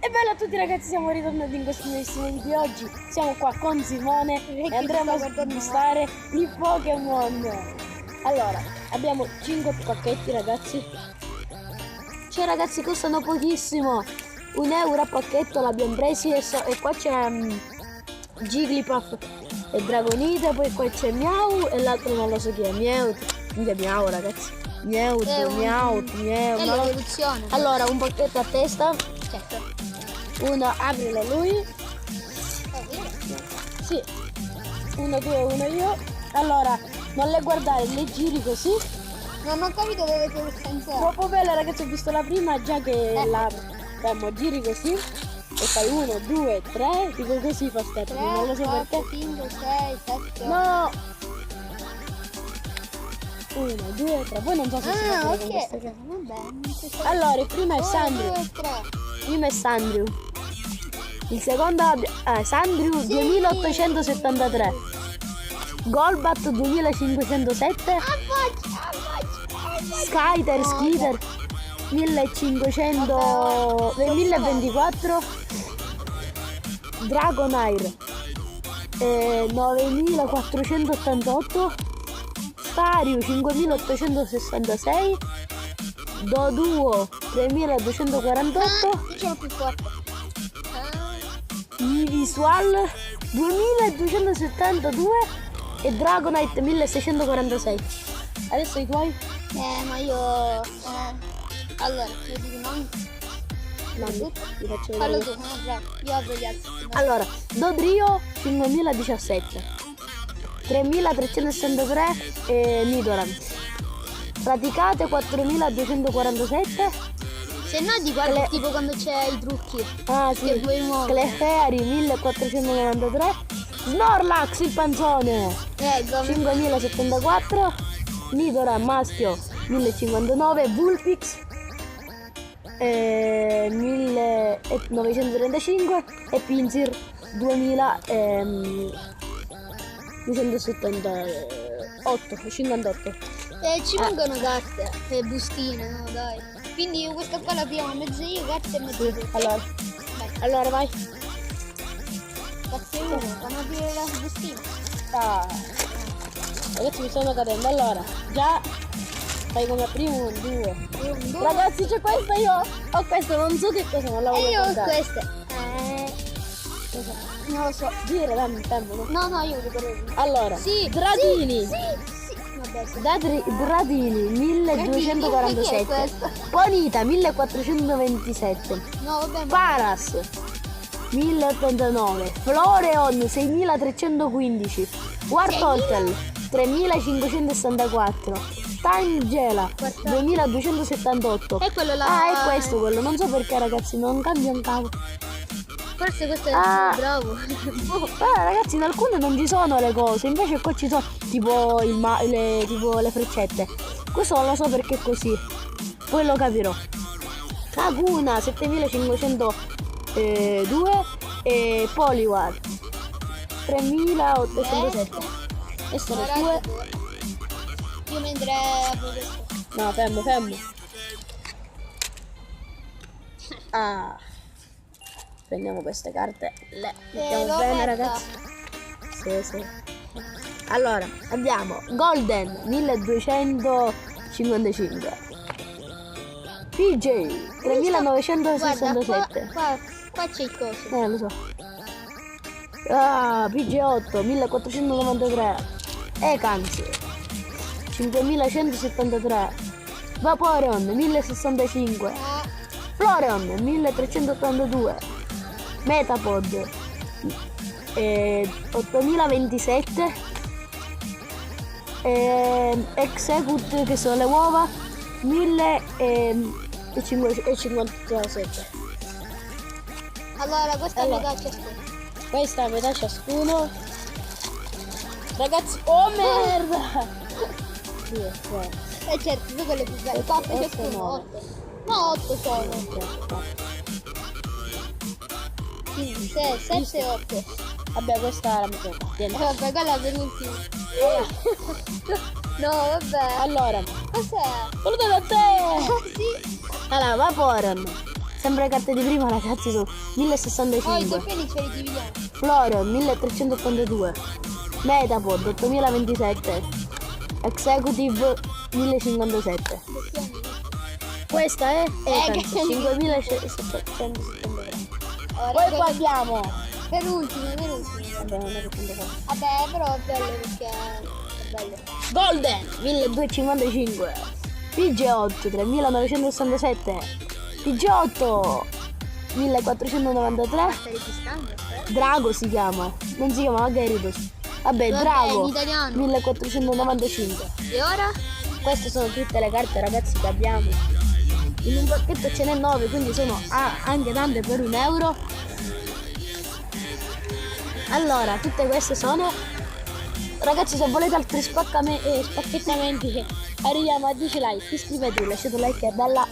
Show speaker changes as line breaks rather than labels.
E bella a tutti ragazzi, siamo ritornati in questo nuovissimo video. Oggi siamo qua con Simone e andremo a sconquistare i Pokémon. Allora, abbiamo 5 pacchetti ragazzi. Cioè ragazzi, costano pochissimo. €1 a pacchetto l'abbiamo presi e qua c'è Jigglypuff e Dragonite, poi qua c'è Meow e l'altro non lo so chi è. Miau ragazzi. Meowth.
È l'evoluzione.
Allora, un pacchetto a testa.
Certo.
Uno, aprilo lui. Sì. Uno tu e uno io. Allora, non le guardare, le giri così.
Non ho capito dove ti ho senza.
Troppo bella ragazzi, ho visto la prima già che la giri così. E fai 1, 2, 3, tipo così fa step.
3,
Non lo so
4,
perché.
5, 6, 7.
No! 1, 2, 3. Poi non so se si fa
Ah,
con
ok.
queste cose.
Vabbè.
Allora, il primo è Sandrew.
2, 3.
Primo è Sandrew. Il secondo è Sandrew 2873. Golbat 2507. Skitter 1024. Dragonair 9488. Stario 5866. Doduo 3248.
Diciamo più forte.
Visual 2272 e Dragonite 1646. Adesso i tuoi?
Ma io. Allora, io dico non.
Ti faccio
Fallo
vedere.
tu, no, bravo. Io apro gli altri.
Allora, Dodrio 5017, 3363 e Nidoran. Praticate 4247.
Se no di guarda tipo quando c'è i trucchi.
Ah
Che
sì,
vuoi muovere.
Clefairy 1493. Snorlax il panzone
Come?
5074. Nidoran maschio 1059. Vulpix 1935 e Pinsir 2278 58.
Ci vengono carte e bustine, no dai. Quindi io questa qua la prima mezzo io, carte e mezzo tu.
Allora vai.
Carte uno, fanno aprire la bustina.
Ah. Ragazzi mi stanno cadendo. Allora, già fai come primo 2. Ragazzi c'è questa, io ho questa, non so che cosa, non la
E
voglio
io ho
guardare.
queste. Non lo so.
Dire, dammi il tempo, no?
No, io voglio vedere.
Allora,
Sì,
Dratini.
Sì. Vabbè, sì.
Dratini 1247.
Questa.
Bonita 1427.
No, vabbè, ma
Paras 1089. Floreon 6315. Wartortle 3564. Tangela 2278.
è quello là.
Ah, è questo quello, non so perché ragazzi, non cambia un cavo.
Forse questo è
Ah.
bravo.
Ragazzi, in alcune non ci sono le cose, invece qua ci sono tipo, tipo le freccette. Questo non lo so perché è così, poi lo capirò. Kaguna 7502 e Poliwag 3807. Queste sono le tue.
Io mentre apro questo.
No, fermo. Ah. Prendiamo queste carte, le mettiamo
l'ho
bene
metta.
ragazzi. Sì. Allora, abbiamo Golden 1255. PJ 3967.
Qua c'è il coso.
Lo so. Ah, PG8 1493. Ekans 5173. Vaporeon 1065. Floreon 1382. Metapod 8027. Execute, che sono le uova, 1057.
Allora, questa
Allora.
è metà ciascuno.
Questa è a metà ciascuno. Ragazzi, oh merda!
Certo, tu quelle più belle. 4
Otto,
ciascuno,
nove.
8. No, 8 sono. 5, 6, 7 e 8.
Vabbè, questa la metto qua. Tieni.
Vabbè, quella per l'ultimo. No, vabbè.
Allora,
Cos'è?
saluto da te!
Sì.
Allora, Vaporeon Sempre le carte di prima, ragazzi, sono
Oh, i
1065.
doppioni ce li dividiamo.
Floro 1382. Metapod 8027. Executive 1057.
Doppioni.
Questa è
che-
5773.
Ora,
Poi qua abbiamo.
per ultimo.
Vabbè, non è che tanto fa.
Vabbè, però è bello perché è bello.
Golden 1255. PG8 3967. PG8 1493.
Stai registrando?
Drago si chiama. Non si chiama Gyarados. Vabbè,
Vabbè,
Drago
in italiano.
1495.
E ora?
Queste sono tutte le carte, ragazzi, che abbiamo. In un pacchetto ce n'è 9, quindi sono anche tante per €1. Allora, tutte queste sono. Ragazzi, se volete altri spacchettamenti che arriviamo a 10 like, iscrivetevi, lasciate un like, è bella.